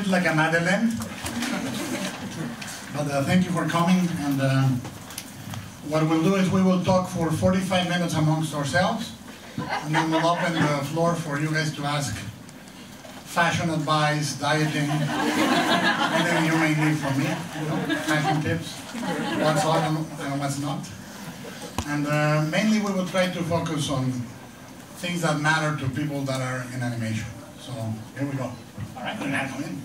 bit like a Madeleine. But thank you for coming. And what we'll do is we will talk for 45 minutes amongst ourselves. And then we'll open the floor for you guys to ask fashion advice, dieting, anything you may need from me, fashion tips, what's on and what's not. And mainly we will try to focus on things that matter to people that are in animation. So here we go. All right, now come in.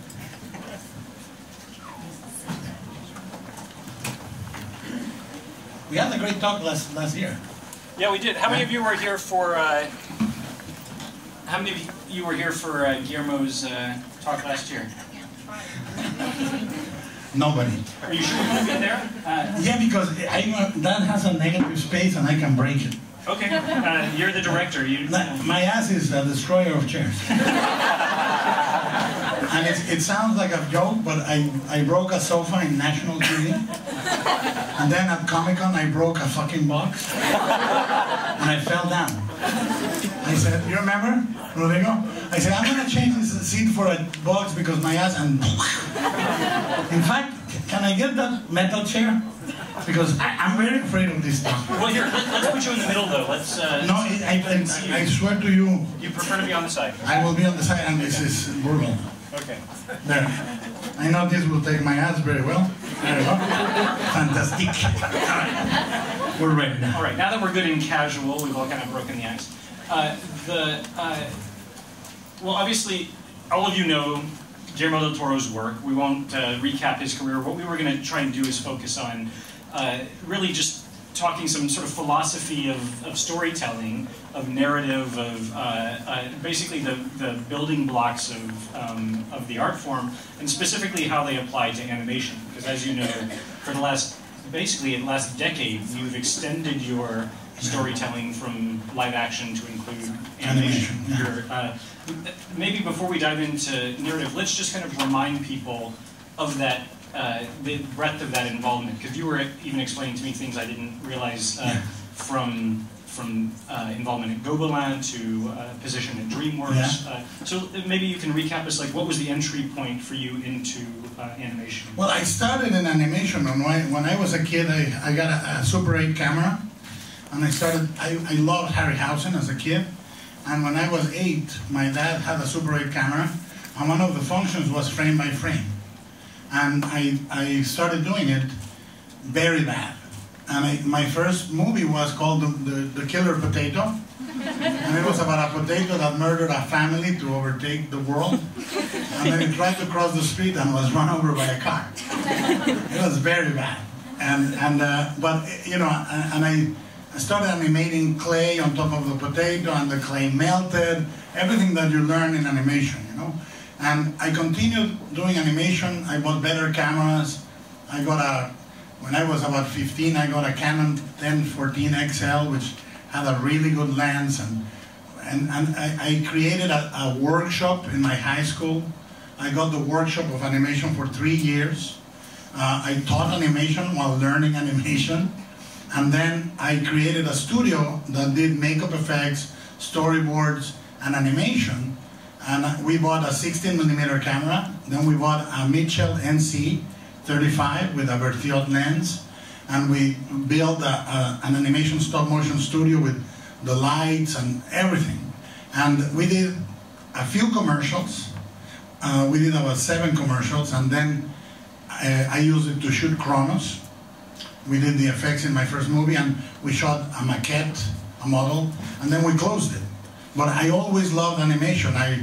We had a great talk last year. Yeah, we did. How many of you were here for? Guillermo's talk last year? Nobody. Are you sure you have been there? Yeah, because that has a negative space and I can break it. Okay, you're the director. My ass is a destroyer of chairs. And it sounds like a joke, but I broke a sofa in national TV. And then at Comic-Con I broke a fucking box. And I fell down. I said, you remember, Rodrigo? I said, I'm going to change this seat for a box because my ass, and in fact, can I get that metal chair? Because I'm very afraid of this stuff. Well, here, let's put you in the middle, though. Let's. No, I swear to you. You prefer to be on the side. I will be on the side, and this is brutal. Okay. There. I know this will take my ass very well. There we go. Fantastic. All right. We're ready now. All right. Now that we're good and casual, we've all kind of broken the ice. Well, obviously, all of you know Guillermo del Toro's work. We won't recap his career. What we were going to try and do is focus on really just talking some sort of philosophy of storytelling, of narrative, of basically the building blocks of the art form, and specifically how they apply to animation. Because as you know, for the last decade, you've extended your storytelling from live action to include animation. Yeah. Maybe before we dive into narrative, let's just kind of remind people of that, the breadth of that involvement, because you were even explaining to me things I didn't realize from involvement at Gobelin to position at DreamWorks. Yeah. So maybe you can recap us, like, what was the entry point for you into animation? Well, I started in animation when I was a kid. I got a Super 8 camera, and I loved Harryhausen as a kid. And when I was 8, my dad had a Super 8 camera, and one of the functions was frame by frame. And I started doing it very bad. And my first movie was called The Killer Potato. And it was about a potato that murdered a family to overtake the world. And then he tried to cross the street and was run over by a car. It was very bad. But you know, I started animating clay on top of the potato, and the clay melted, everything that you learn in animation, you know. And I continued doing animation. I bought better cameras. When I was about 15, I got a Canon 1014 XL, which had a really good lens, and I created a workshop in my high school. I got the workshop of animation for 3 years. I taught animation while learning animation. And then I created a studio that did makeup effects, storyboards, and animation. And we bought a 16mm camera. Then we bought a Mitchell NC35 with a Berthiaud lens. And we built an animation stop-motion studio with the lights and everything. And we did a few commercials. We did about 7 commercials. And then I used it to shoot Kronos. We did the effects in my first movie, and we shot a maquette, a model, and then we closed it. But I always loved animation. I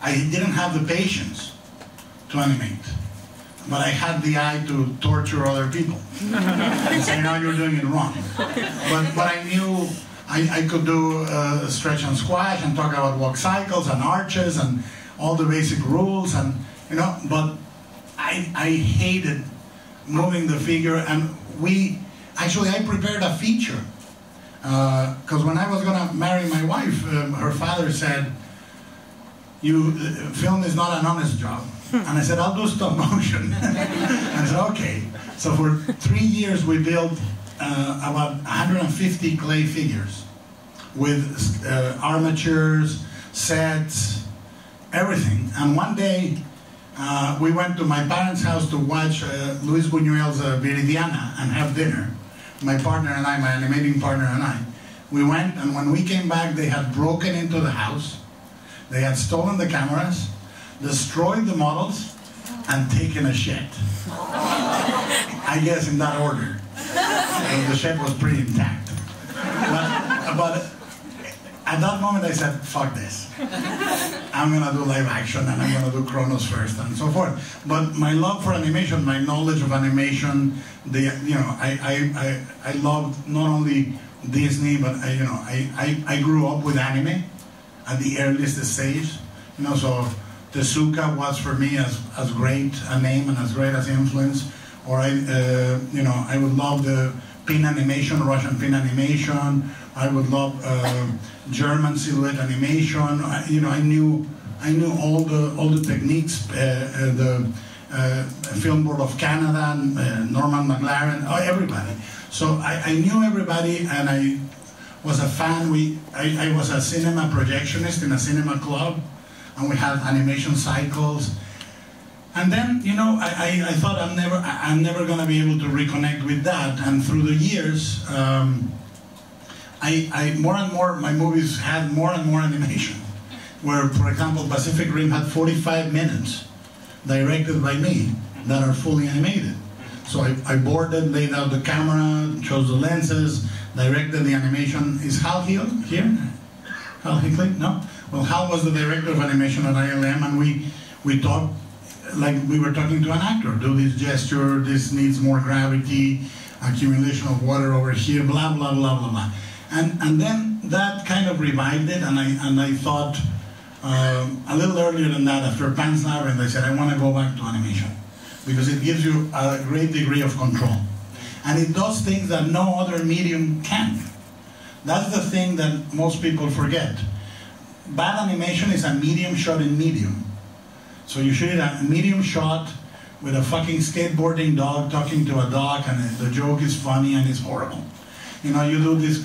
didn't have the patience to animate, but I had the eye to torture other people and say, no, you're doing it wrong. But I knew I could do stretch and squash and talk about walk cycles and arches and all the basic rules, and you know. But I hated moving the figure, and I prepared a feature, because when I was gonna marry my wife, her father said, film is not an honest job. And I said, I'll do stop motion. And I said, okay. So for 3 years we built about 150 clay figures with armatures, sets, everything. And one day, we went to my parents' house to watch Luis Buñuel's Viridiana and have dinner. My partner and I, my animating partner and I. We went, and when we came back, they had broken into the house. They had stolen the cameras, destroyed the models, and taken a shed. I guess in that order. The shed was pretty intact. But at that moment I said, fuck this. I'm gonna do live action and I'm gonna do Kronos first and so forth. But my love for animation, my knowledge of animation, I loved not only Disney, but I grew up with anime at the earliest stage. So Tezuka was for me as great a name and as great as influence. Or I would love the pin animation, Russian pin animation. I would love German silhouette animation. I knew all the techniques. The Film Board of Canada, Norman McLaren, everybody. So I knew everybody, and I was a fan. I was a cinema projectionist in a cinema club, and we had animation cycles. And then, I thought I'm never going to be able to reconnect with that. And through the years, more and more, my movies had more and more animation. Where, for example, Pacific Rim had 45 minutes directed by me that are fully animated. So I boarded, laid out the camera, chose the lenses, directed the animation. Is Hal here? Hal Hickley? No? Well, Hal was the director of animation at ILM, and we talked like we were talking to an actor. Do this gesture, this needs more gravity, accumulation of water over here, blah, blah, blah, blah, blah. And then that kind of revived it, and I thought, a little earlier than that, after Pan's Labyrinth, I said, I want to go back to animation, because it gives you a great degree of control. And it does things that no other medium can. That's the thing that most people forget. Bad animation is a medium shot in medium. So you shoot a medium shot with a fucking skateboarding dog talking to a dog, and the joke is funny and it's horrible. You do this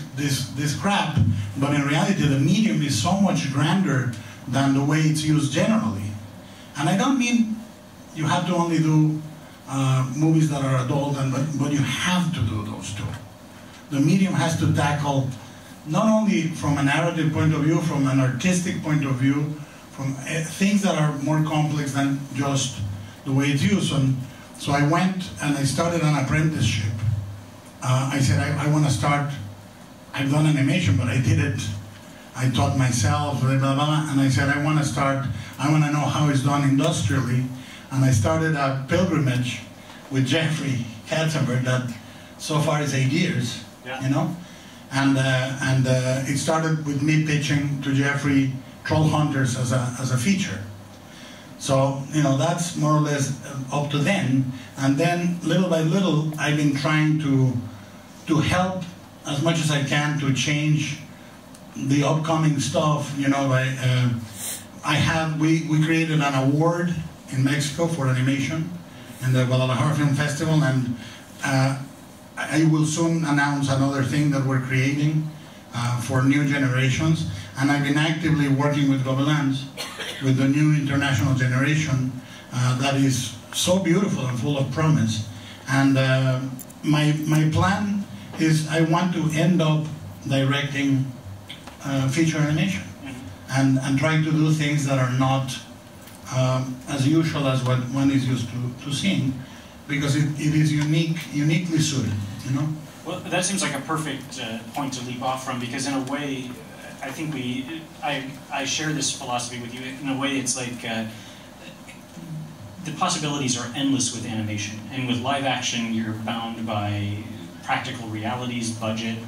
crap, but in reality the medium is so much grander than the way it's used generally. And I don't mean you have to only do movies that are adult, but you have to do those two. The medium has to tackle, not only from a narrative point of view, from an artistic point of view, from things that are more complex than just the way it's used. And so I went and I started an apprenticeship. I said, I want to start, I've done animation, but I did it, I taught myself, blah, blah, blah, and I said, I want to know how it's done industrially. And I started a pilgrimage with Jeffrey Katzenberg that so far is 8 years, And it started with me pitching to Jeffrey Troll Hunters as a feature. So, that's more or less up to then. And then, little by little, I've been trying to help as much as I can to change the upcoming stuff. We created an award in Mexico for animation in the Guadalajara Film Festival, and I will soon announce another thing that we're creating for new generations. And I've been actively working with Gobelins, with the new international generation that is so beautiful and full of promise. And my plan is I want to end up directing feature animation and trying to do things that are not as usual as what one is used to seeing, because it is uniquely suited, Well, that seems like a perfect point to leap off from, because in a way, I think I share this philosophy with you. In a way, it's like the possibilities are endless with animation, and with live action, you're bound by practical realities, budget,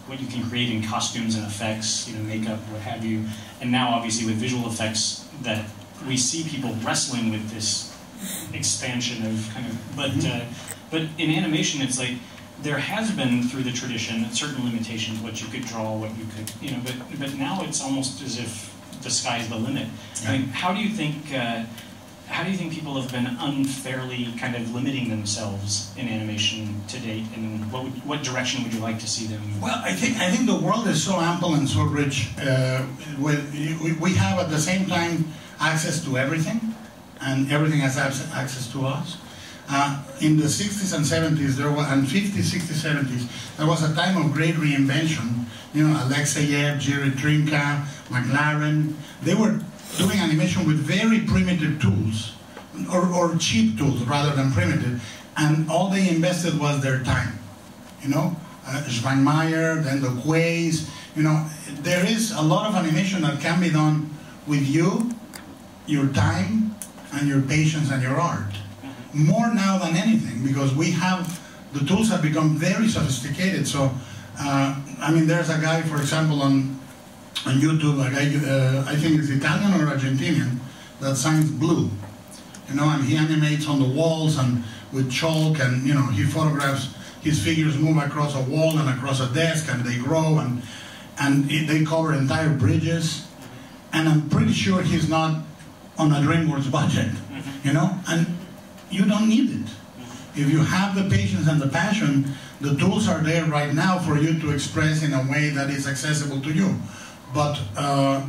what you can create in costumes and effects, makeup, what have you. And now, obviously, with visual effects, that we see people wrestling with this expansion of kind of, but in animation, it's like, there has been, through the tradition, certain limitations, what you could draw, what you could, but now it's almost as if the sky's the limit. Yeah. I mean, how do you think people have been unfairly kind of limiting themselves in animation to to date, and what direction would you like to see them? Well, I think the world is so ample and so rich. We have at the same time access to everything, and everything has access to us. In the 60s and 70s, and 50s, 60s, 70s, there was a time of great reinvention. You know, Alexeyev, Jerry Trinka, McLaren, they were doing animation with very primitive tools, or cheap tools rather than primitive, and all they invested was their time. You know, Schweinmeier, then the Quays, you know, there is a lot of animation that can be done with you, your time, and your patience and your art. More now than anything, because the tools have become very sophisticated. So, I mean, there's a guy, for example, on YouTube, a guy, I think it's Italian or Argentinian, that signs Blue. You know, and he animates on the walls and with chalk, and you know, he photographs his figures move across a wall and across a desk, and they grow, and they cover entire bridges. And I'm pretty sure he's not on a DreamWorks budget, you know, and you don't need it. If you have the patience and the passion, the tools are there right now for you to express in a way that is accessible to you. But I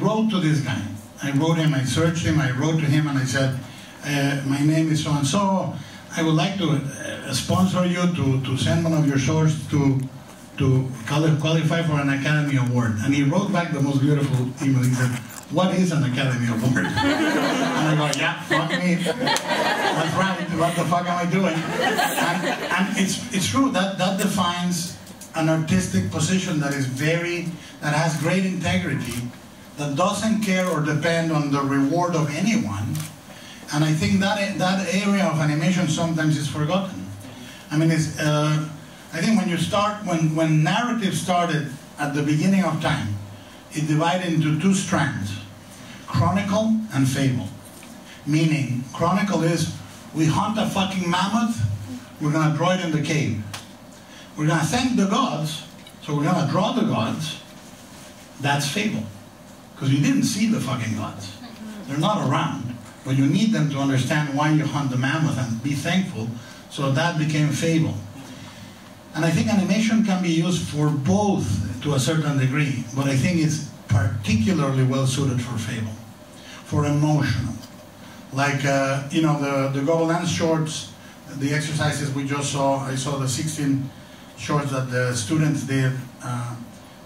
wrote to this guy. I wrote him, I searched him, I wrote to him, and I said, my name is so-and-so. I would like to sponsor you to send one of your shorts to qualify for an Academy Award. And he wrote back the most beautiful email. He said, what is an Academy Award? And I go, yeah, fuck me. That's right, what the fuck am I doing? And it's true, that defines an artistic position that has great integrity, that doesn't care or depend on the reward of anyone. And I think that area of animation sometimes is forgotten. I mean, I think when narrative started at the beginning of time, it divided into two strands, chronicle and fable. Meaning, chronicle is, we hunt a fucking mammoth, we're gonna draw it in the cave. We're gonna thank the gods, so we're gonna draw the gods. That's fable. Because you didn't see the fucking gods. They're not around, but you need them to understand why you hunt the mammoth and be thankful, so that became fable. And I think animation can be used for both to a certain degree, but I think it's particularly well suited for fable, for emotional. Like, you know, the Gobelins shorts, the exercises we just saw, I saw the 16 shorts that the students did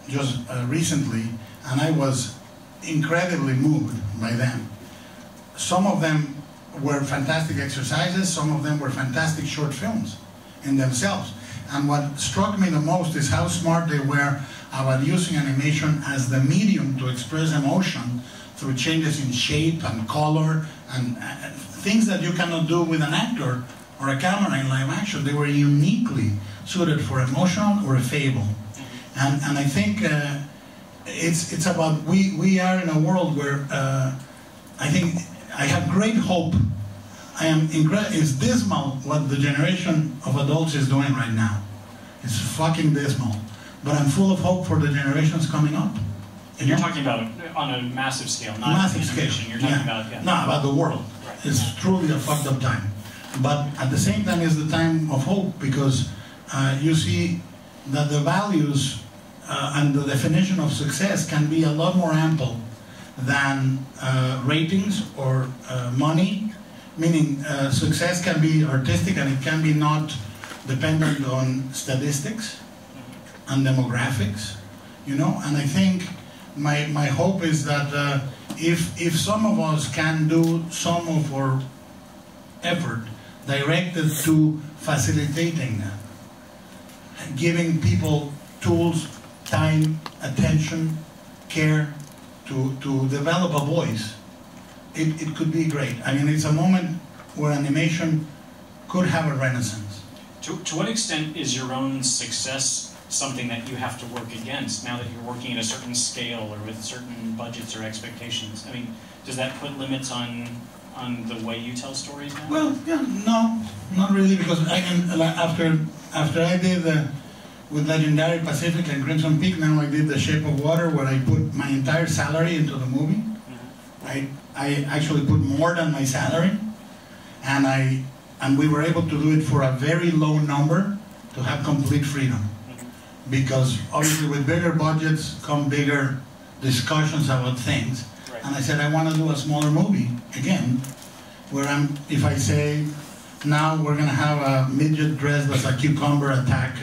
just recently, and I was incredibly moved by them. Some of them were fantastic exercises, some of them were fantastic short films in themselves. And what struck me the most is how smart they were about using animation as the medium to express emotion through changes in shape and color and things that you cannot do with an actor or a camera in live action. They were uniquely suited for emotional or a fable. And I think it's about, we are in a world where I think I have great hope. It's dismal what the generation of adults is doing right now. It's fucking dismal. But I'm full of hope for the generations coming up. And you're talking about on a massive scale, not massive animation. scale. You're talking about, yeah. No, about the world. Right. It's truly a fucked up time. But at the same time, it's the time of hope, because you see that the values and the definition of success can be a lot more ample than ratings or money. Meaning success can be artistic, and it can be not dependent on statistics and demographics, you know. And I think my hope is that if some of us can do some of our effort directed to facilitating that, giving people tools, time, attention, care to develop a voice, it could be great. I mean, it's a moment where animation could have a renaissance. To what extent is your own success something that you have to work against now that you're working at a certain scale or with certain budgets or expectations? I mean, does that put limits on the way you tell stories now? Well, yeah, no, not really, because I can, after I did with Legendary Pacific and Crimson Peak, now I did The Shape of Water, where I put my entire salary into the movie. I actually put more than my salary, and I and we were able to do it for a very low number to have complete freedom. Because obviously with bigger budgets come bigger discussions about things. Right. And I said, I want to do a smaller movie, again, where if I say, now we're going to have a midget dressed as a cucumber attack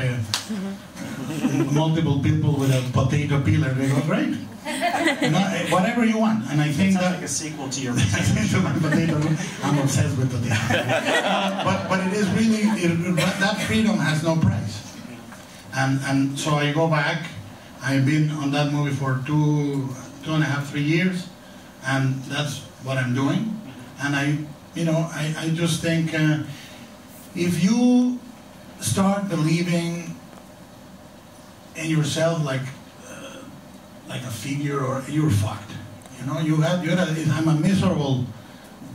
multiple people with a potato peeler, they go, great. You know, whatever you want. And I think Sounds that like a sequel to your to my potato. I'm obsessed with potatoes. But it is really, that freedom has no price. And so I go back. I've been on that movie for two and a half, 3 years, and that's what I'm doing. And I just think if you start believing in yourself like a figure, or you're fucked. You know, I'm a miserable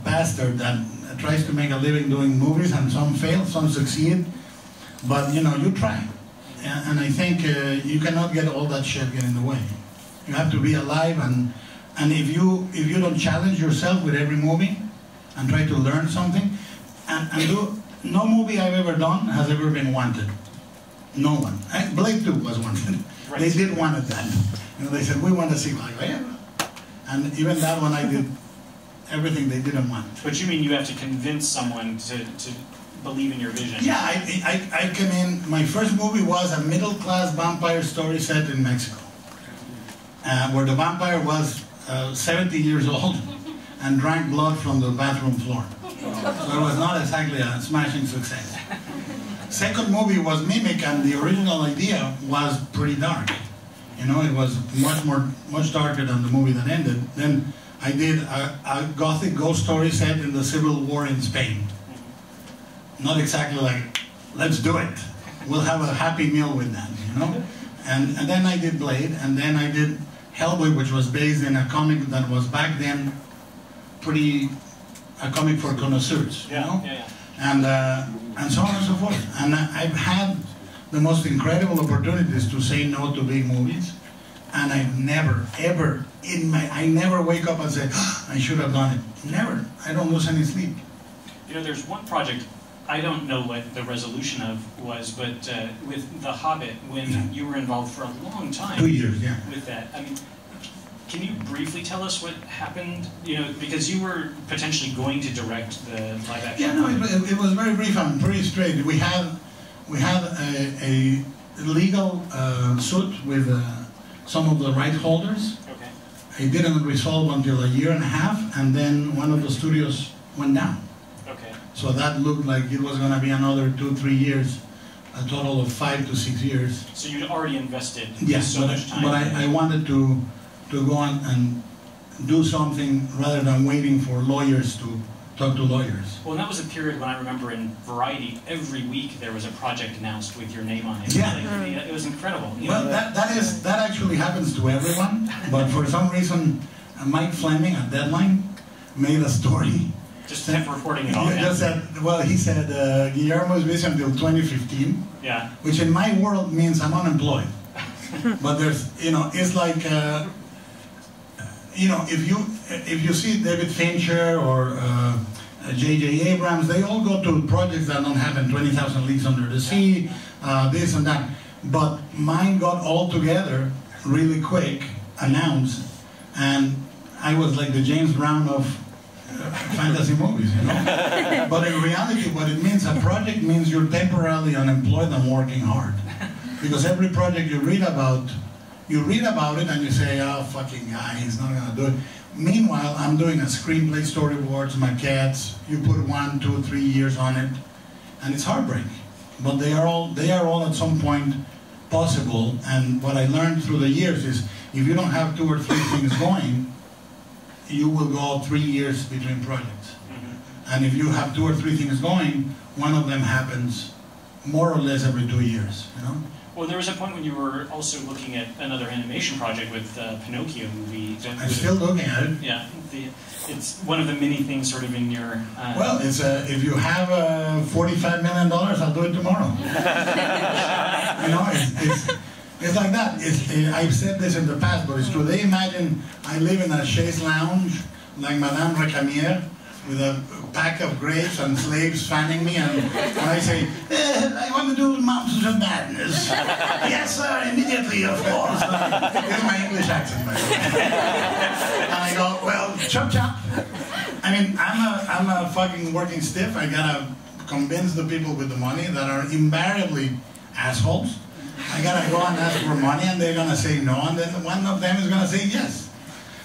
bastard that tries to make a living doing movies, and some fail, some succeed, but you know, you try. And I think you cannot get all that shit get in the way. You have to be alive, and if you don't challenge yourself with every movie and try to learn something, no movie I've ever done has ever been wanted. No one. Blade 2 was wanted. Right. They did wanted that. You know, they said, we want to see like, yeah. And even that one I did everything they didn't want. But you mean you have to convince someone to believe in your vision? Yeah, I came in, my first movie was a middle-class vampire story set in Mexico. Where the vampire was 70 years old and drank blood from the bathroom floor. So it was not exactly a smashing success. Second movie was Mimic, and the original idea was pretty dark. You know, it was much darker than the movie that ended. Then I did a gothic ghost story set in the Civil War in Spain. Not exactly like, let's do it. We'll have a happy meal with that, you know? And then I did Blade, and then I did Hellboy, which was based in a comic that was back then a comic for connoisseurs, you know? Yeah. And so on and so forth. And I've had the most incredible opportunities to say no to big movies, and I've never, ever, I never wake up and say, oh, I should have done it. Never. I don't lose any sleep. You know, there's one project, I don't know what the resolution of was, but with The Hobbit, when you were involved for a long time 2 years, yeah. with that. I mean, can you briefly tell us what happened? You know, because you were potentially going to direct the live action. Yeah, no, it was very brief and pretty straight. We had a legal suit with some of the right holders. Okay. It didn't resolve until a year and a half, and then one of the studios went down. Okay. So that looked like it was going to be another 2-3 years, a total of 5 to 6 years. So you'd already invested Yes, so much time. but I wanted to go on and do something rather than waiting for lawyers to talk to lawyers. Well, and that was a period when I remember in Variety, every week there was a project announced with your name on it. Yeah. Like, it was incredible. You Well, know? that actually happens to everyone, but for some reason, Mike Fleming at Deadline made a story. Just kept reporting it all. He just said, well, he said, Guillermo is busy until 2015, Yeah. which in my world means I'm unemployed. But there's, you know, it's like, you know, if you see David Fincher or J.J. Abrams, they all go to projects that don't happen, 20,000 Leagues Under the Sea, this and that. But mine got all together really quick, announced, and I was like the James Brown of fantasy movies, you know. But in reality, what it means, a project means you're temporarily unemployed and working hard. Because every project you read about it and you say, oh, fucking guy, he's not gonna do it. Meanwhile, I'm doing a screenplay, storyboards, maquettes. You put 1, 2, 3 years on it, and it's heartbreaking. But they are all at some point possible. And what I learned through the years is, if you don't have 2 or 3 things going, you will go 3 years between projects. And if you have 2 or 3 things going, one of them happens more or less every 2 years, you know? Well, there was a point when you were also looking at another animation project with the Pinocchio movie. I'm still looking at it. Yeah, it's one of the many things sort of in your... Well, it's if you have $45 million, I'll do it tomorrow. You know, it's like that. I've said this in the past, but it's true. They imagine I live in a chaise lounge like Madame Recamier with a pack of grapes and slaves fanning me, and when I say, I want to do Mountains of Madness. Yes, sir, immediately, of course. This is my English accent, by the way. And I go, well, chop chop. I mean, I'm a fucking working stiff. I gotta convince the people with the money that are invariably assholes. I gotta go and ask for money, and they're gonna say no, and then one of them is gonna say yes,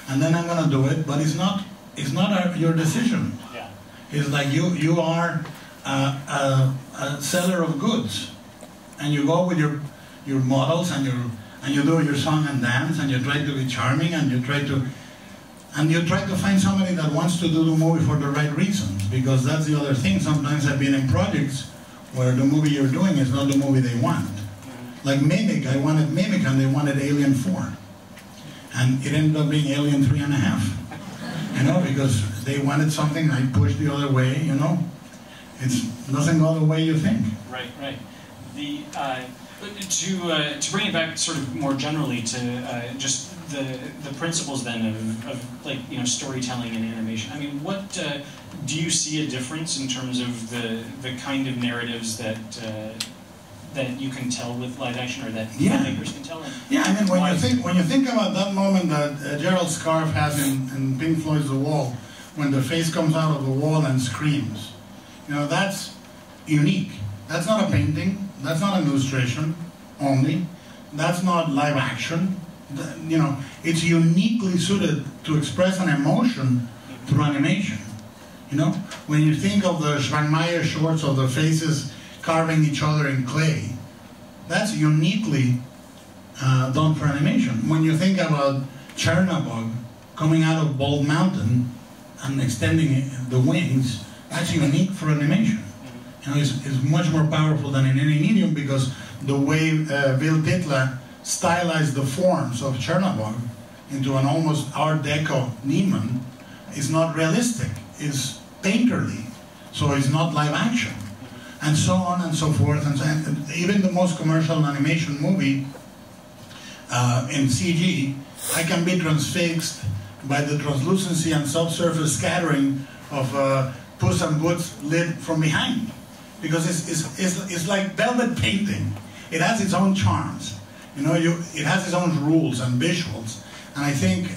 and then I'm gonna do it. But it's not your decision. Yeah. It's like you are a seller of goods, and you go with your models, and you do your song and dance, and you try to be charming, and you try to find somebody that wants to do the movie for the right reasons, because that's the other thing. Sometimes I've been in projects where the movie you're doing is not the movie they want. Like Mimic, I wanted Mimic, and they wanted Alien 4. And it ended up being Alien 3.5. You know, because they wanted something, I pushed the other way, you know. It doesn't go the way you think. Right, right. To bring it back sort of more generally to just the principles then of like, you know, storytelling and animation. I mean, what do you see a difference in terms of the kind of narratives that you can tell with live action, or that filmmakers can tell? Yeah, I mean, when you think about that moment that Gerald Scarfe has in Pink Floyd's The Wall, when the face comes out of the wall and screams, you know, that's unique. That's not a painting. That's not an illustration only. That's not live action. You know, it's uniquely suited to express an emotion through animation. You know, when you think of the Schwangmeier shorts of the faces carving each other in clay, that's uniquely done for animation. When you think about Chernabog coming out of Bald Mountain and extending the wings, that's unique for animation. You know, it's much more powerful than in any medium, because the way Bill Titla stylized the forms of Chernabog into an almost Art Deco Neiman is not realistic. It's painterly, so it's not live action, and so on and so forth. And even the most commercial animation movie in CG, I can be transfixed by the translucency and subsurface scattering of Puss in Boots lit from behind, because it's like velvet painting. It has its own charms. You know, it has its own rules and visuals. And I think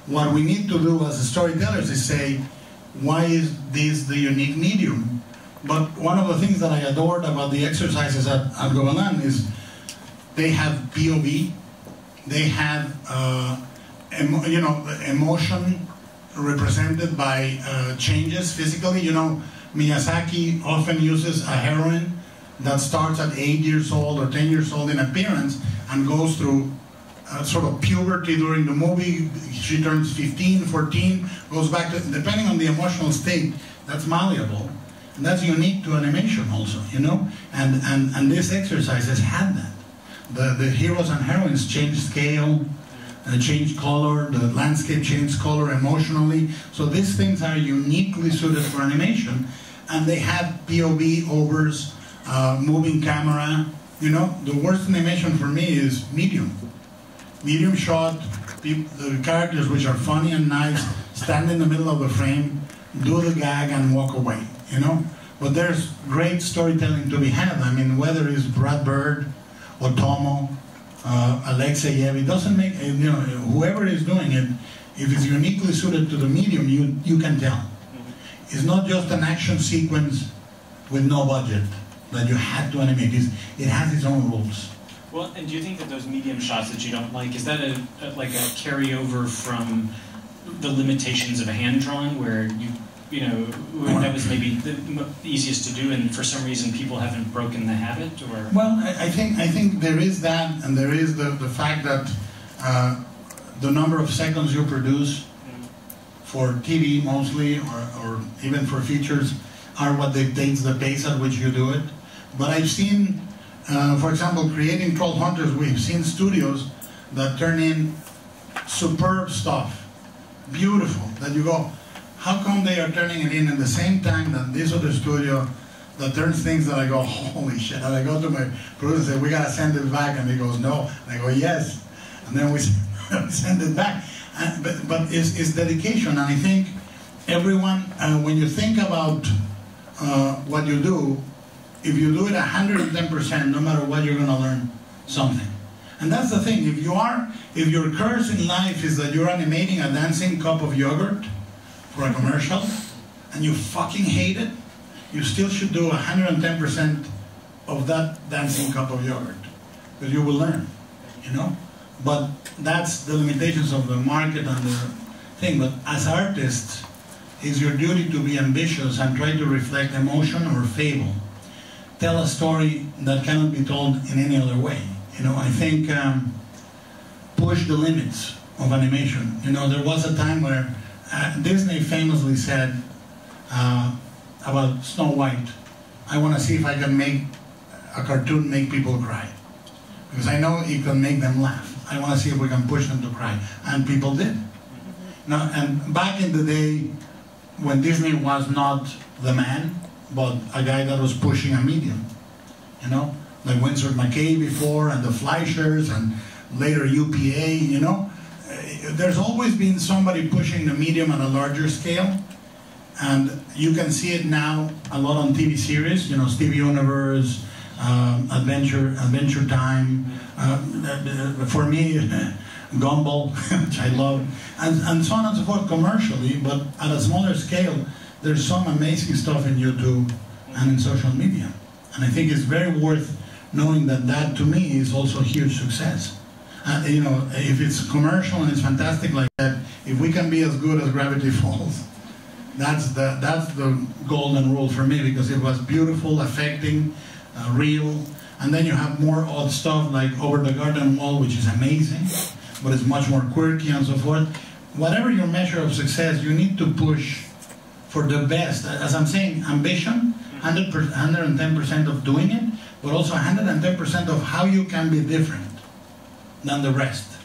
what we need to do as storytellers is say, why is this the unique medium? But one of the things that I adored about the exercises at Gobelin is they have POV, they have you know, emotion represented by changes physically. You know, Miyazaki often uses a heroine that starts at 8 years old or 10 years old in appearance and goes through sort of puberty during the movie. She turns 15, 14, goes back to, depending on the emotional state, that's malleable. And that's unique to animation also, you know? And this exercise has had that. The heroes and heroines change scale, change color, the landscape changed color emotionally. So these things are uniquely suited for animation, and they have POV, overs, moving camera. You know, the worst animation for me is medium. Medium shot, the characters which are funny and nice, stand in the middle of the frame, do the gag and walk away, you know? But there's great storytelling to be had. I mean, whether it's Brad Bird, Otomo, Alexeyev, it doesn't make, you know, whoever is doing it, if it's uniquely suited to the medium, you can tell. It's not just an action sequence with no budget that you had to animate. It has its own rules. Well, and do you think that those medium shots that you don't like, is that like a carryover from the limitations of a hand drawing, where you know, that was maybe the easiest to do, and for some reason people haven't broken the habit, or? Well, I think there is that, and there is the fact that the number of seconds you produce for TV mostly, or even for features, are what dictates the pace at which you do it. But I've seen, for example, creating Troll Hunters, we've seen studios that turn in superb stuff, beautiful, that you go, how come they are turning it in at the same time that this other studio that turns things that I go, holy shit, and I go to my producer and say, we gotta send it back, and he goes, no, and I go, yes, and then we send it back. But it's dedication, and I think everyone, when you think about what you do, if you do it 110%, no matter what, you're going to learn something. And that's the thing. If your curse in life is that you're animating a dancing cup of yogurt for a commercial, and you fucking hate it, you still should do 110% of that dancing cup of yogurt, because you will learn, you know? But that's the limitations of the market and the thing. But as artists, it's your duty to be ambitious and try to reflect emotion or fable. Tell a story that cannot be told in any other way. You know, I think push the limits of animation. You know, there was a time where Disney famously said about Snow White, I want to see if I can make a cartoon make people cry. Because I know it can make them laugh. I want to see if we can push them to cry. And people did. Now, and back in the day, when Disney was not the man, but a guy that was pushing a medium, you know, like Winsor McCay before, and the Fleischers, and later UPA, you know. There's always been somebody pushing the medium on a larger scale, and you can see it now a lot on TV series, you know, Stevie Universe, Adventure Time, for me, Gumball, which I love, and so on and so forth commercially, but at a smaller scale, there's some amazing stuff in YouTube and in social media. And I think it's very worth knowing that that, to me, is also a huge success. You know, if it's commercial and it's fantastic like that, if we can be as good as Gravity Falls, that's the golden rule for me, because it was beautiful, affecting, real, and then you have more odd stuff like Over the Garden Wall, which is amazing, but it's much more quirky and so forth. Whatever your measure of success, you need to push for the best. As I'm saying, ambition, 110% of doing it, but also 110% of how you can be different than the rest.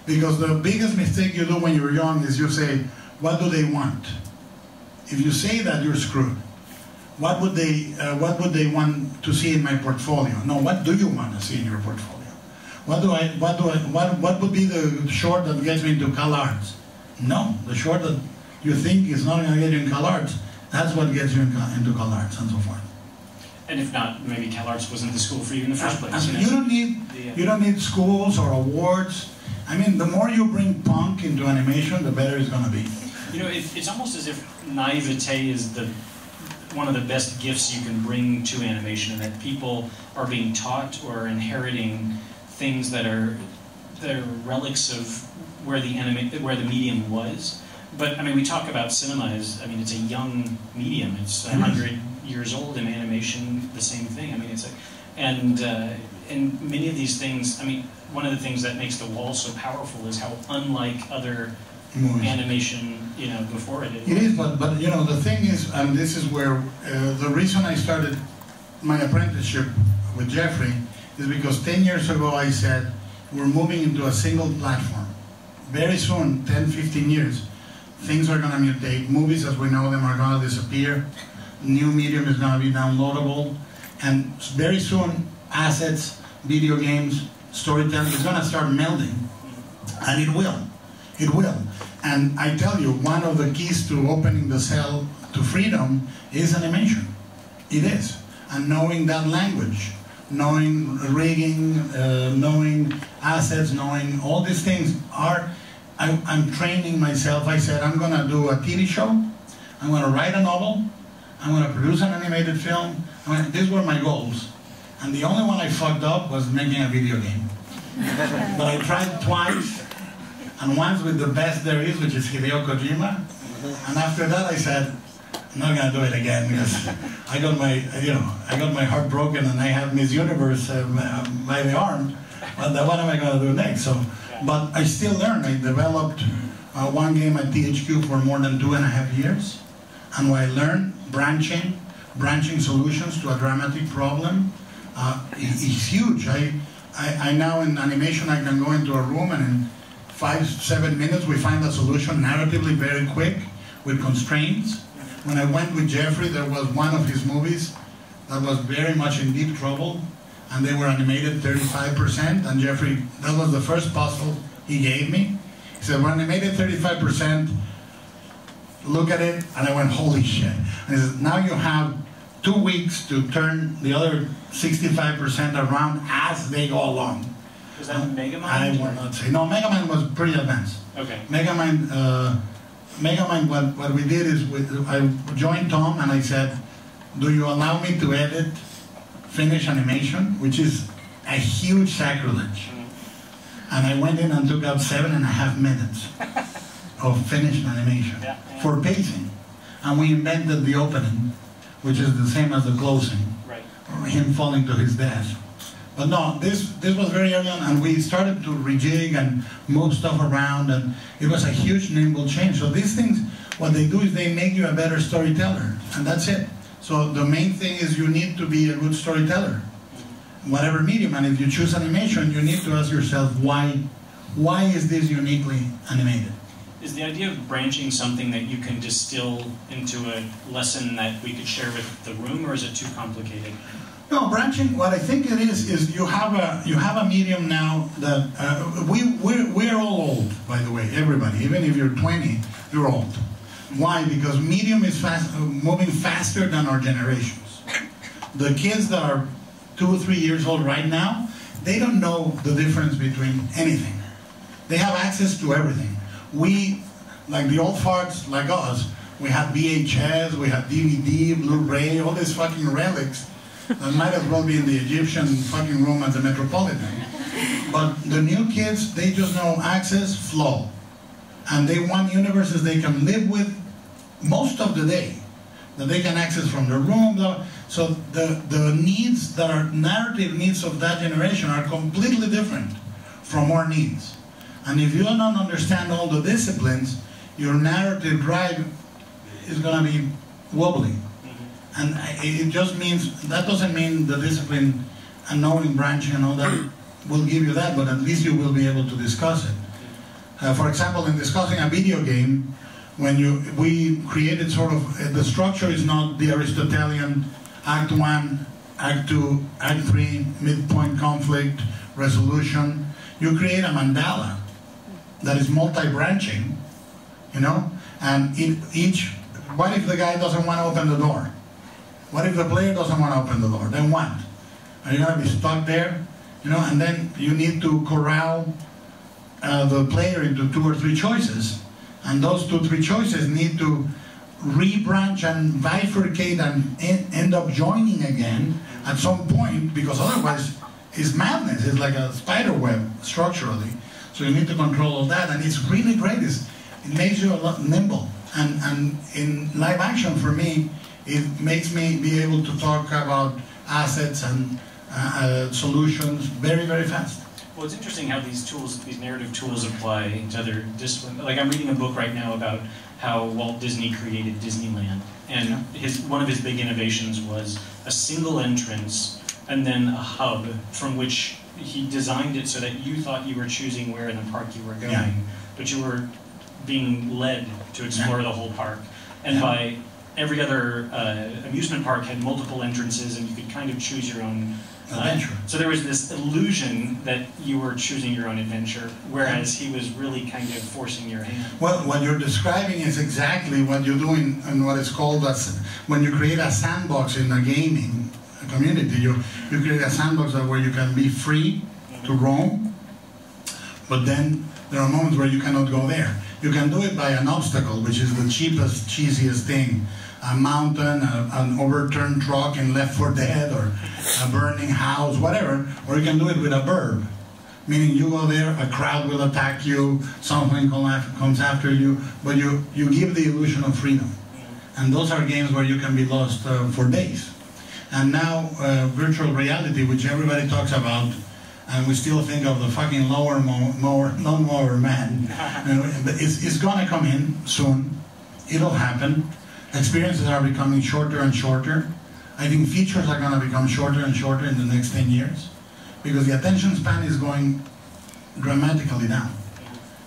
Because the biggest mistake you do when you're young is you say, what do they want? If you say that, you're screwed. What would they want to see in my portfolio? No, what do you want to see in your portfolio? What would be the short that gets me into CalArts? No, the short that you think is not going to get you in CalArts, that's what gets you into CalArts and so forth. And if not, maybe CalArts wasn't the school for you in the first place. You don't need schools or awards. I mean, the more you bring punk into animation, the better it's going to be. You know, it's almost as if naivete is one of the best gifts you can bring to animation, and that people are being taught or inheriting things that are relics of where the medium was. But I mean, we talk about cinema as, I mean, it's a young medium. It's 100 years old. In animation, the same thing. I mean, and many of these things. I mean, one of the things that makes The Wall so powerful is how unlike other animation, you know, before it is. It is, but you know, the thing is, and this is where the reason I started my apprenticeship with Jeffrey is because 10 years ago I said, we're moving into a single platform. Very soon, 10, 15 years, things are going to mutate. Movies as we know them are going to disappear. New medium is going to be downloadable. And very soon, assets, video games, storytelling is going to start melding. And it will. It will. And I tell you, one of the keys to opening the cell to freedom is animation. It is. And knowing that language, knowing rigging, knowing assets, knowing all these things are, I'm training myself. I said, I'm going to do a TV show. I'm going to write a novel. I'm going to produce an animated film. These were my goals. And the only one I fucked up was making a video game. But I tried twice. And once with the best there is, which is Hideo Kojima. And after that I said, I'm not going to do it again, because I got my heart broken and I have Miss Universe by the arm. But what am I going to do next? So, but I still learn. I developed one game at THQ for more than 2.5 years. And what I learned, branching solutions to a dramatic problem, is huge. I now in animation, I can go into a room and in 5-7 minutes we find a solution narratively very quick with constraints. When I went with Jeffrey, there was one of his movies that was very much in deep trouble, and they were animated 35%, and Jeffrey, that was the first puzzle he gave me. He said, we're animated 35%, look at it, and I went, holy shit. And he says, now you have 2 weeks to turn the other 65% around as they go along. Was that Megamind? I will not say. No, Megamind was pretty advanced. Okay. Megamind, what we did is, I joined Tom and I said, do you allow me to edit finish animation, which is a huge sacrilege. And I went in and took out 7.5 minutes of finished animation for pacing. And we invented the opening, which is the same as the closing, or him falling to his death. But no, this was very early on, and we started to rejig and move stuff around, and it was a huge nimble change. So these things, what they do is they make you a better storyteller, and that's it. So the main thing is you need to be a good storyteller, whatever medium. And if you choose animation, you need to ask yourself, why is this uniquely animated? Is the idea of branching something that you can distill into a lesson that we could share with the room, or is it too complicated? No, branching, what I think it is you have a medium now that, we're all old, by the way, everybody. Even if you're 20, you're old. Why? Because medium is moving faster than our generations. The kids that are 2 or 3 years old right now, they don't know the difference between anything. They have access to everything. We, like the old farts like us, we had VHS, we had DVD, Blu-ray, all these fucking relics that might as well be in the Egyptian fucking room at the Metropolitan. But the new kids, they just know access, flow. And they want universes they can live with most of the day, that they can access from their room. So the needs that are narrative needs of that generation are completely different from our needs. And if you don't understand all the disciplines, your narrative drive is going to be wobbly. And it just means, that doesn't mean the discipline and knowing branching and all that will give you that, but at least you will be able to discuss it. For example, in discussing a video game, we created sort of, the structure is not the Aristotelian Act 1, Act 2, Act 3, midpoint conflict, resolution. You create a mandala that is multi-branching, you know, and what if the guy doesn't want to open the door? What if the player doesn't want to open the door? Then what? Are you going to be stuck there? You know, and then you need to corral the player into 2 or 3 choices. And those 2 or 3 choices need to rebranch and bifurcate and end up joining again at some point, because otherwise it's madness. It's like a spider web structurally. So you need to control all that, and it's really great. It makes you a lot nimble. And in live action, for me, it makes me be able to talk about assets and solutions very, very fast. Well, it's interesting how these tools, these narrative tools, apply to other disciplines. Like, I'm reading a book right now about how Walt Disney created Disneyland, and one of his big innovations was a single entrance and then a hub from which he designed it so that you thought you were choosing where in the park you were going, but you were being led to explore the whole park. And by every other amusement park had multiple entrances, and you could kind of choose your own adventure. So there was this illusion that you were choosing your own adventure, whereas he was really kind of forcing your hand. Well, what you're describing is exactly what you do in what is called when you create a sandbox in a gaming community. You create a sandbox where you can be free to roam, but then there are moments where you cannot go there. You can do it by an obstacle, which is the cheapest, cheesiest thing. A mountain, an overturned truck in Left 4 Dead, or a burning house, whatever. Or you can do it with a verb, meaning you go there, a crowd will attack you, something comes after you, but you give the illusion of freedom. And those are games where you can be lost for days. And now virtual reality, which everybody talks about, and we still think of the fucking lawnmower man, it's gonna come in soon. It'll happen. Experiences are becoming shorter and shorter. I think features are going to become shorter and shorter in the next 10 years, because the attention span is going dramatically down.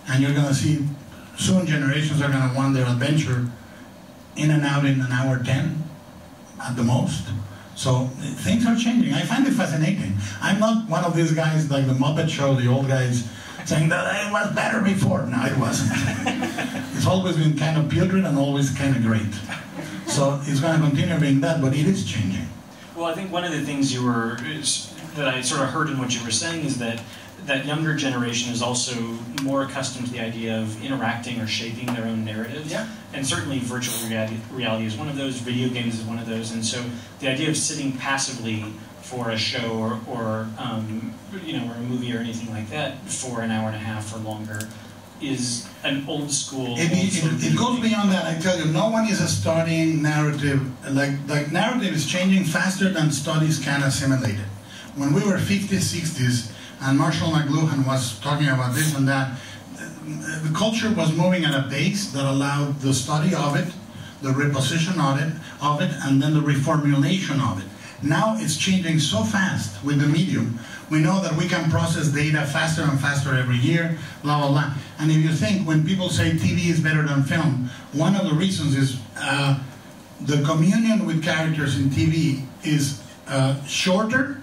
And you're going to see soon generations are going to want their adventure in and out in an hour 10 at the most. So things are changing. I find it fascinating. I'm not one of these guys like the Muppet Show, the old guys saying that it was better before. No, it wasn't. It's always been kind of putrid and always kind of great. So it's going to continue being that, but it is changing. Well, I think one of the things that I sort of heard in what you were saying is that younger generation is also more accustomed to the idea of interacting or shaping their own narratives. Yeah. And certainly virtual reality is one of those, video games is one of those, and so the idea of sitting passively for a show or a movie or anything like that for an hour and a half or longer is an old school. It goes beyond that. I tell you, no one is studying narrative. Like narrative is changing faster than studies can assimilate it. When we were 50s, 60s, and Marshall McLuhan was talking about this and that, the culture was moving at a pace that allowed the study of it, the reposition of it, and then the reformulation of it. Now it's changing so fast with the medium. We know that we can process data faster and faster every year, blah, blah, blah. And if you think, when people say TV is better than film, one of the reasons is the communion with characters in TV is shorter,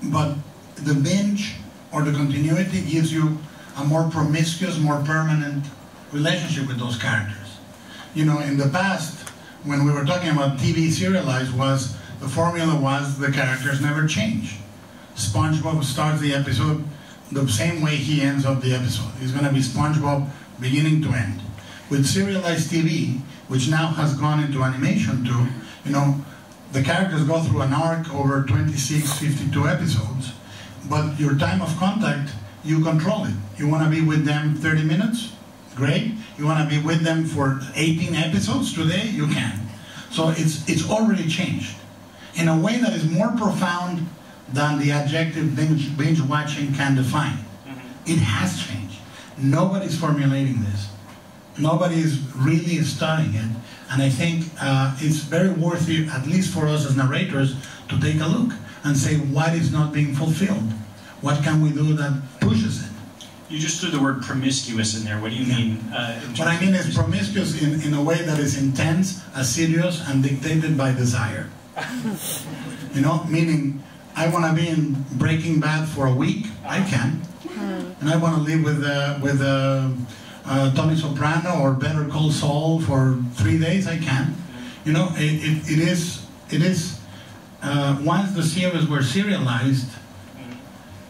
but the binge or the continuity gives you a more promiscuous, more permanent relationship with those characters. You know, in the past, when we were talking about TV serialized, the formula was the characters never change. SpongeBob starts the episode the same way he ends up the episode. It's going to be SpongeBob beginning to end. With serialized TV, which now has gone into animation too, you know, the characters go through an arc over 26, 52 episodes, but your time of contact, you control it. You want to be with them 30 minutes? Great. You want to be with them for 18 episodes today? You can. So it's already changed in a way that is more profound than the adjective binge watching can define. It has changed. Nobody's formulating this. Nobody is really studying it. And I think it's very worthy, at least for us as narrators, to take a look and say what is not being fulfilled. What can we do that pushes it? You just threw the word promiscuous in there. What do you mean? What I mean is promiscuous in a way that is intense, assiduous, and dictated by desire. You know, meaning I want to be in Breaking Bad for a week. I can. And I want to live with Tony Soprano or Better Call Saul for 3 days. I can. You know, it is once the series were serialized,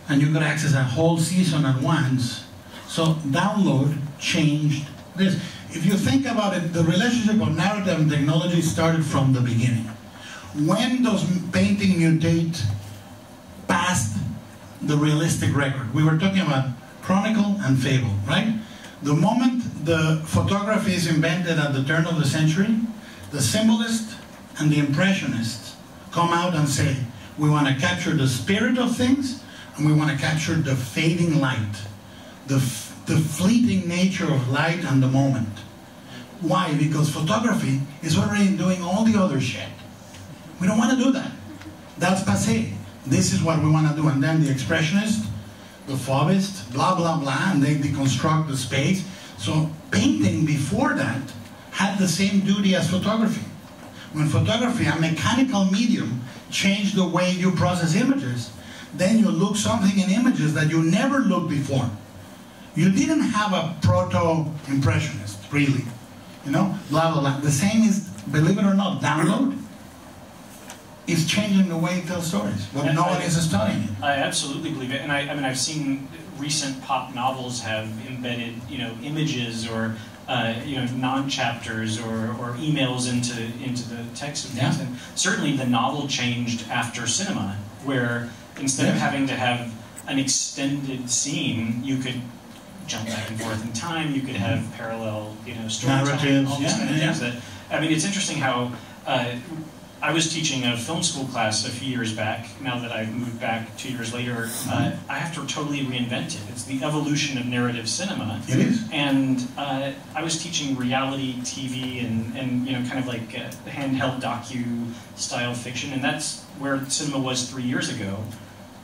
and you could access a whole season at once. So download changed this. If you think about it, the relationship of narrative and technology started from the beginning. When does painting mutate past the realistic record? We were talking about chronicle and fable, right? The moment the photography is invented at the turn of the century, the symbolist and the impressionists come out and say, we want to capture the spirit of things, and we want to capture the fading light, the fleeting nature of light and the moment. Why? Because photography is already doing all the other shit. We don't want to do that. That's passé. This is what we want to do. And then the expressionist, the Fauvist, blah, blah, blah, and they deconstruct the space. So painting before that had the same duty as photography. When photography, a mechanical medium, changed the way you process images, then you look something in images that you never looked before. You didn't have a proto-impressionist, really. You know, blah, blah, blah. The same is, believe it or not, download is changing the way it tells stories, but no one is studying it. I absolutely believe it, and I mean, I've seen recent pop novels have embedded, you know, images or you know, non-chapters or emails into the text of things, and certainly the novel changed after cinema, where instead of having to have an extended scene, you could jump back and forth in time. You could have parallel, you know, storytelling, all these kind of things. That, I mean, it's interesting how I was teaching a film school class a few years back. Now that I've moved back 2 years later, I have to totally reinvent it. It's the evolution of narrative cinema. It is. And I was teaching reality TV and you know, kind of like handheld docu-style fiction, and that's where cinema was 3 years ago.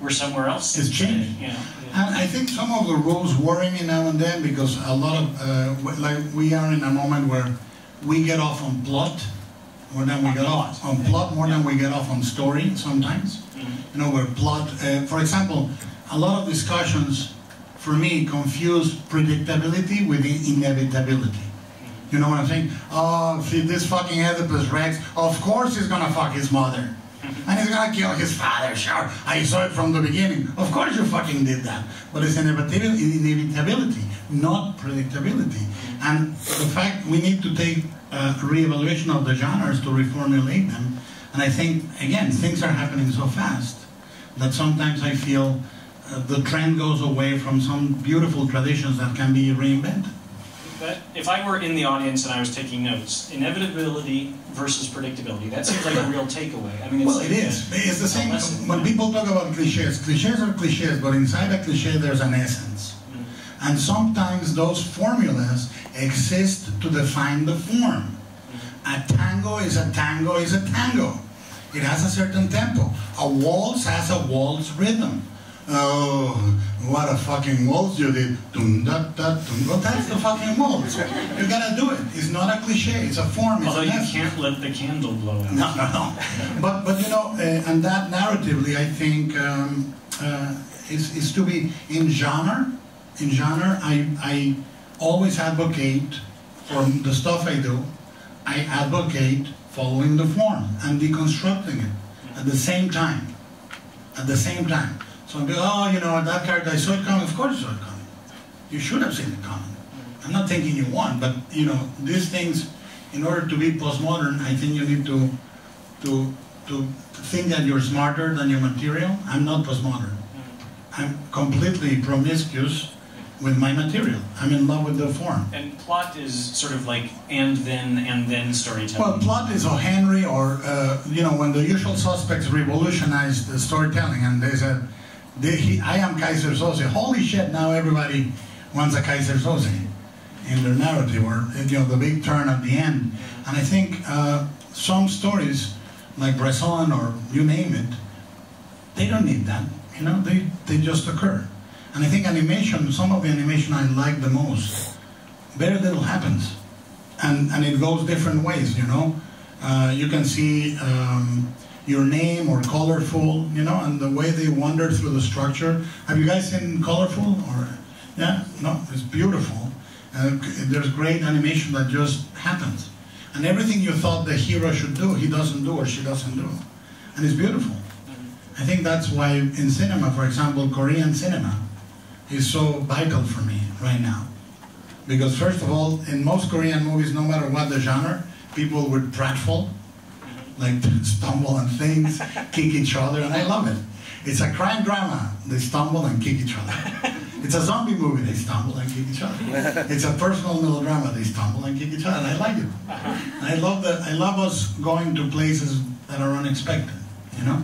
We're somewhere else. It's changed. You know, And I think some of the rules worry me now and then, because a lot of, like, we are in a moment where we get off on plot more than we get off on plot, more than we get off on story sometimes. You know, where plot, for example, a lot of discussions for me, confuse predictability with inevitability. You know what I'm saying? Oh, see, this fucking Oedipus Rex, of course he's gonna fuck his mother. And he's gonna kill his father, sure. I saw it from the beginning. Of course you fucking did that. But it's inevitability, not predictability. And the fact we need to take a re-evaluation of the genres to reformulate them. And I think, again, things are happening so fast that sometimes I feel the trend goes away from some beautiful traditions that can be reinvented. But if I were in the audience and I was taking notes, inevitability versus predictability, that seems like a real takeaway. I mean, it's well, like it is. It's the same. When people talk about cliches, cliches are cliches, but inside a cliche there's an essence. Mm-hmm. And sometimes those formulas exist to define the form. Mm-hmm. A tango is a tango is a tango. It has a certain tempo. A waltz has a waltz rhythm. Oh, what a fucking waltz you did. Dum, da, da, dum. Well, that's the fucking waltz. You gotta do it. It's not a cliche, it's a form. Although you can't let the candle blow out. No. But you know, and that narratively, I think, is to be in genre. In genre, I always advocate for the stuff I do. I advocate following the form and deconstructing it at the same time. At the same time. So I'm like, oh, you know, that character, I saw it coming. Of course you saw it coming. You should have seen it coming. I'm not thinking you won, but, you know, these things, in order to be postmodern, I think you need to think that you're smarter than your material. I'm not postmodern. I'm completely promiscuous with my material. I'm in love with the form. And plot is sort of like and then storytelling. Well, plot is O. Henry or, you know, when the Usual Suspects revolutionized the storytelling and they said, I am Kaiser Soze. Holy shit, now everybody wants a Kaiser Soze in their narrative, or, you know, the big turn at the end. And I think some stories, like Bresson or you name it, they don't need that. You know, they just occur. And I think animation, some of the animation I like the most, very little happens. And it goes different ways, you know. You can see Your Name or Colorful, you know, and the way they wander through the structure. Have you guys seen Colorful? Or yeah, no, it's beautiful. There's great animation that just happens. And everything you thought the hero should do, he doesn't do or she doesn't do. And it's beautiful. I think that's why in cinema, for example, Korean cinema is so vital for me right now. Because first of all, in most Korean movies, no matter what the genre, people would pratfall, like stumble on things, kick each other, and I love it. It's a crime drama, they stumble and kick each other. It's a zombie movie, they stumble and kick each other. It's a personal melodrama, they stumble and kick each other, and I like it. And I love us going to places that are unexpected, you know?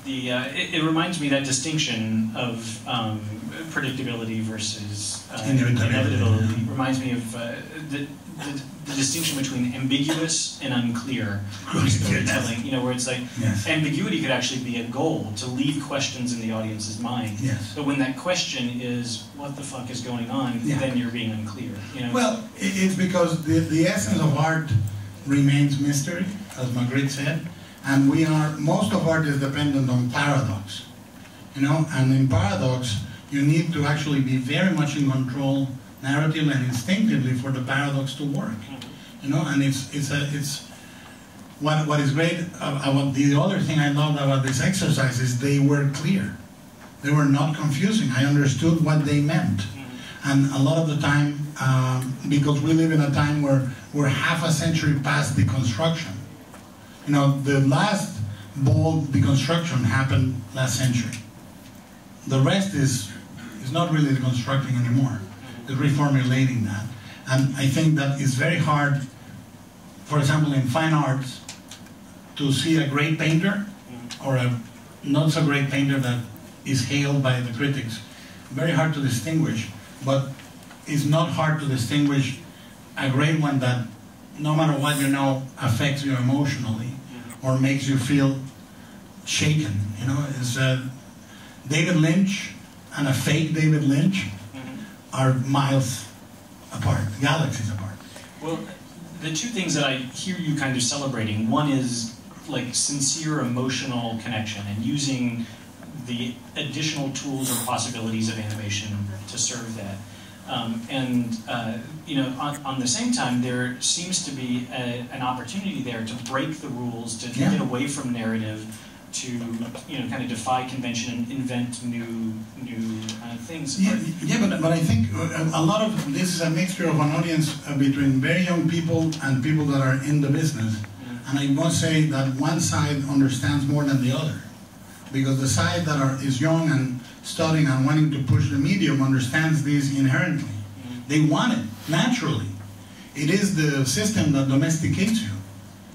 It reminds me that distinction of predictability versus inevitability reminds me of the distinction between ambiguous and unclear storytelling. You know, where it's like ambiguity could actually be a goal to leave questions in the audience's mind. Yes. But when that question is what the fuck is going on, then you're being unclear. You know? Well, it's because the essence of art remains mystery, as Magritte said. And most of art is dependent on paradox, you know, and in paradox, you need to actually be very much in control narratively and instinctively for the paradox to work, you know, and it's what is great about the other thing I loved about this exercise is they were clear. They were not confusing. I understood what they meant. And a lot of the time, because we live in a time where we're half a century past deconstruction. You know, the last bold deconstruction happened last century. The rest is not really deconstructing anymore. It's reformulating that. And I think that it's very hard, for example, in fine arts, to see a great painter or a not so great painter that is hailed by the critics. Very hard to distinguish, but it's not hard to distinguish a great one that no matter what you know, affects you emotionally or makes you feel shaken. You know, it's David Lynch and a fake David Lynch are miles apart, galaxies apart. Well, the two things that I hear you kind of celebrating, one is like sincere emotional connection and using the additional tools or possibilities of animation to serve that. You know, on the same time, there seems to be an opportunity there to break the rules, to get away from narrative, to, you know, kind of defy convention and invent new things. But I think a lot of this is a mixture of an audience between very young people and people that are in the business. And I must say that one side understands more than the other, because the side that is young and studying and wanting to push the medium understands this inherently. They want it, naturally. It is the system that domesticates you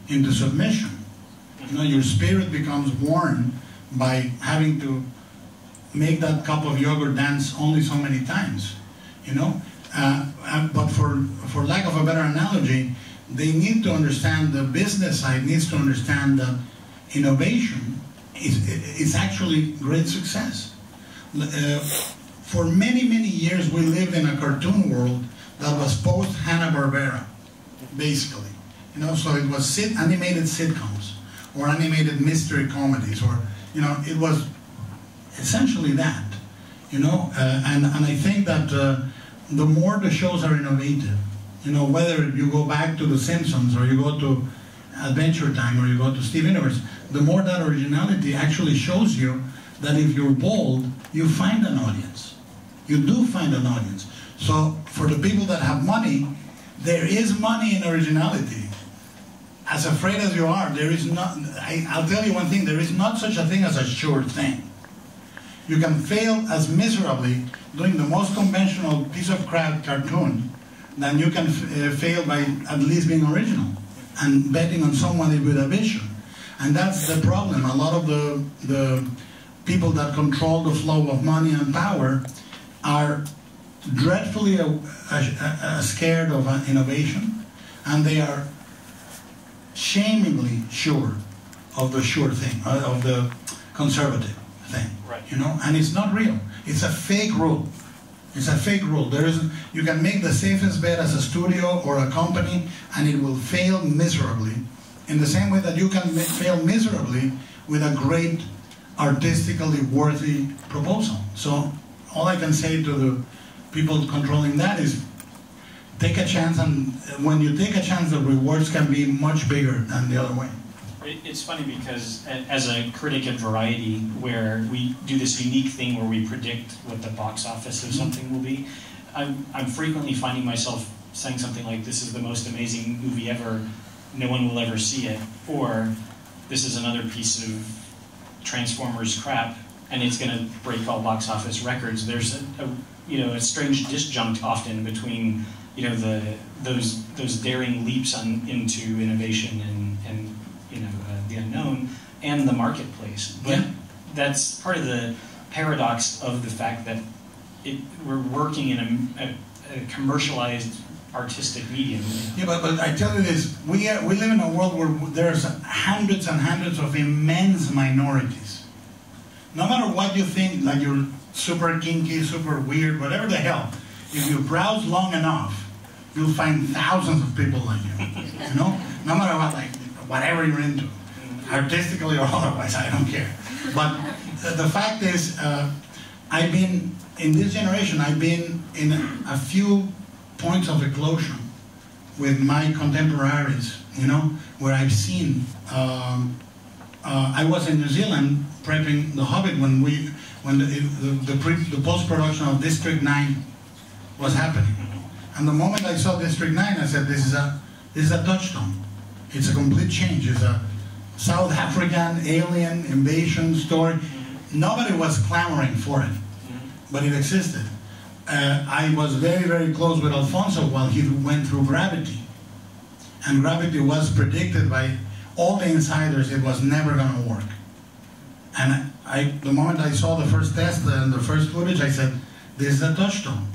into submission. You know, your spirit becomes worn by having to make that cup of yogurt dance only so many times, you know? But for lack of a better analogy, they need to understand, the business side needs to understand that innovation is actually great success. For many, many years we lived in a cartoon world that was post Hanna-Barbera, basically. You know, so it was animated sitcoms or animated mystery comedies, or, you know, it was essentially that, you know. And I think that the more the shows are innovative, you know, whether you go back to The Simpsons or you go to Adventure Time or you go to Steven Universe, the more that originality actually shows you that if you're bold, you find an audience. You do find an audience. So for the people that have money, there is money in originality. As afraid as you are, there is not, I'll tell you one thing, there is not such a thing as a sure thing. You can fail as miserably doing the most conventional piece of crap cartoon than you can fail by at least being original and betting on someone with a vision. And that's the problem. A lot of the people that control the flow of money and power are dreadfully scared of innovation, and they are shamingly sure of the sure thing, of the conservative thing. Right. You know, and it's not real. It's a fake rule. It's a fake rule. There isn't. You can make the safest bet as a studio or a company, and it will fail miserably. In the same way that you can fail miserably with a great, artistically worthy proposal. So all I can say to the people controlling that is, take a chance, and when you take a chance, the rewards can be much bigger than the other way. It's funny because as a critic of Variety, where we do this unique thing where we predict what the box office of something will be, I'm frequently finding myself saying something like, this is the most amazing movie ever, no one will ever see it, or this is another piece of Transformers crap, and it's going to break all box office records. There's a strange disjunct often between, you know, those daring leaps into innovation and you know, the unknown and the marketplace. But that's part of the paradox of the fact that we're working in a commercialized artistic medium. Yeah, but I tell you this, we live in a world where there's hundreds and hundreds of immense minorities. No matter what you think, like you're super kinky, super weird, whatever the hell, if you browse long enough, you'll find thousands of people like you. You know? No matter what, like, whatever you're into, artistically or otherwise, I don't care. But the fact is, I've been, in this generation, I've been in a few points of eclosion with my contemporaries, you know, where I've seen, I was in New Zealand prepping The Hobbit when the post-production of District 9 was happening. And the moment I saw District 9, I said, this is a touchstone. It's a complete change. It's a South African alien invasion story. Nobody was clamoring for it, but it existed. I was very, very close with Alfonso while he went through Gravity. And Gravity was predicted by all the insiders it was never going to work. And the moment I saw the first test and the first footage, I said, this is a touchstone.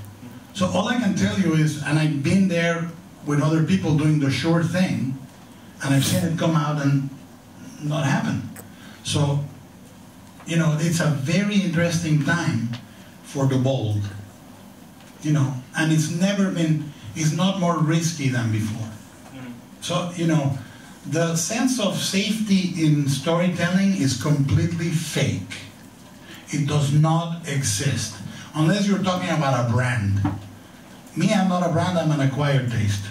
So all I can tell you is, and I've been there with other people doing the sure thing, and I've seen it come out and not happen. So, you know, it's a very interesting time for the bold. You know, and it's not more risky than before. So, you know, the sense of safety in storytelling is completely fake. It does not exist. Unless you're talking about a brand. Me, I'm not a brand, I'm an acquired taste.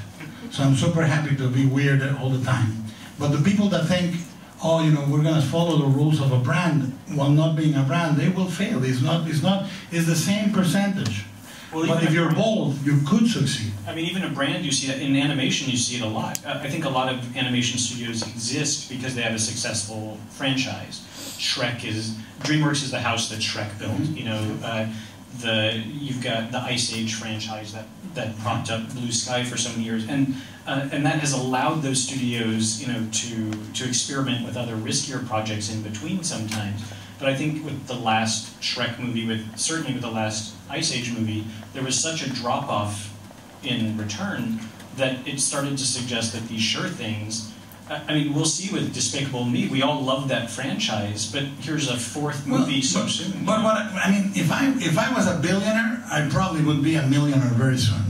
So I'm super happy to be weird all the time. But the people that think, oh, you know, we're going to follow the rules of a brand while not being a brand, they will fail. It's the same percentage. Well, but if you're bold, you could succeed. I mean, even a brand, you see it in animation, you see it a lot. I think a lot of animation studios exist because they have a successful franchise. DreamWorks is the house that Shrek built. Mm-hmm. You know, you've got the Ice Age franchise that propped up Blue Sky for so many years, and that has allowed those studios, you know, to experiment with other riskier projects in between sometimes. But I think with the last Shrek movie, certainly with the last Ice Age movie, there was such a drop-off in return that it started to suggest that these sure things, I mean, we'll see with Despicable Me, we all love that franchise, but here's a fourth movie so soon. But I mean, if I was a billionaire, I probably would be a millionaire very soon.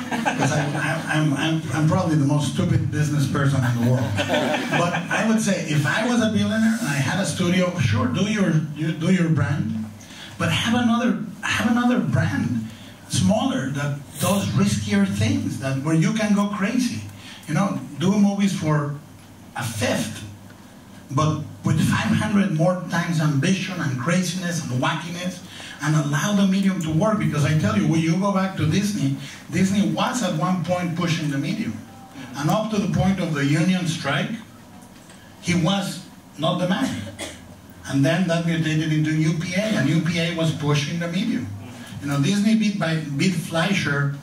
Because I'm probably the most stupid business person in the world. But I would say, if I was a billionaire and I had a studio, sure, do your brand, but have another brand, smaller, that does riskier things, where you can go crazy. You know, do movies for a fifth, but with 500 more times ambition and craziness and wackiness, and allow the medium to work. Because I tell you, when you go back to Disney, Disney was at one point pushing the medium. And up to the point of the union strike, he was not the man. And then that mutated into UPA, and UPA was pushing the medium. You know, Disney beat Fleischer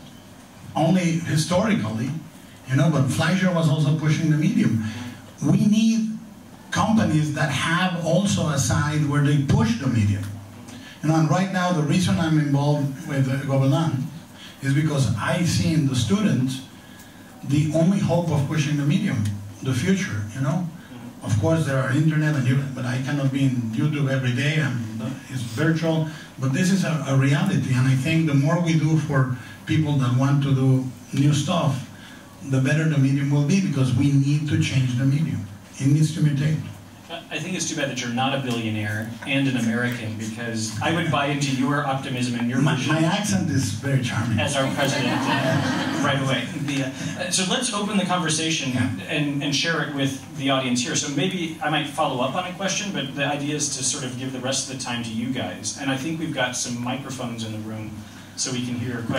only historically, you know, but Fleischer was also pushing the medium. We need companies that have also a side where they push the medium. You know, and right now the reason I'm involved with Gobelin is because I see in the students the only hope of pushing the medium, the future, you know. Of course there are internet, but I cannot be in YouTube every day, it's virtual, but this is a reality, and I think the more we do for people that want to do new stuff, the better the medium will be, because we need to change the medium. It needs to mutate. I think it's too bad that you're not a billionaire and an American, because I would buy into your optimism and your vision. My accent is very charming. As our president, right away. So let's open the conversation and share it with the audience here. So maybe I might follow up on a question, but the idea is to sort of give the rest of the time to you guys. And I think we've got some microphones in the room so we can hear questions.